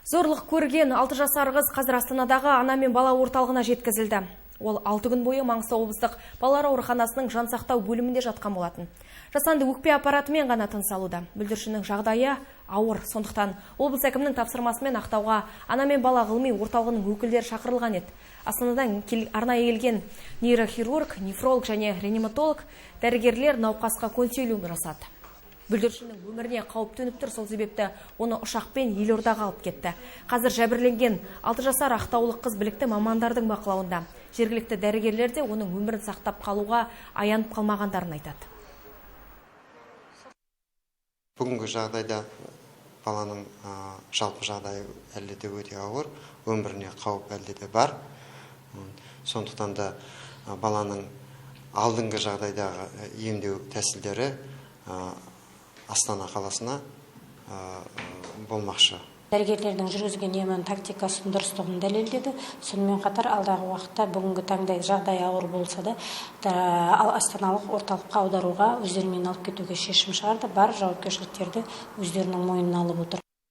Зорлық көрген 6 жасар қыз қазір Астанадағы ана мен бала орталығына жеткізілді. Ол 6 күн бойы Маңғыстау облыстық балалар ауруханасының жансақтау бөлімінде жатқан болатын. Жасанды өкпе аппаратымен ғана тыныс алуда. Бүлдіршіннің жағдайы ауыр, сондықтан облыс әкімінің тапсырмасымен Ақтауға ана мен бала ғылыми орталығының өкілдері шақырылған еді. Астанадан арнайы келген нейрохирург, нефролог және реаниматолог дәрігерлер науқасқа консилиум жасады. Бүлдіршіннің өміріне қауіп төніп тұр, сол себепті оны ұшақпен Елордаға алып кетті. Қазір жәбірленген 6 жасар ақтаулық қыз білікті мамандардың бақылауында. Жергілікті дәрігерлер де оның өмірін сақтап қалуға аянып қалмағандарын айтады. Бүгінгі жағдайда баланың жалпы жағдайы әлде де өте ауыр, өміріне қауіп әлде де бар. Сондықтан да баланың алдыңғы жағдайдағы емдеу тәсілдері Астана қаласына болмақшы. Дәрігерлердің жүргізген емінің тактикасын дұрыстығын дәлелдеді. Сонымен қатар алдағы уақытта бүгінгі таңдай жағдай ауыр болса да, астаналық орталыққа аударуға өздерімен алып кетуге шешім шығарды. Бар жауапкершіліктерді өздерінің мойнына алып отыр.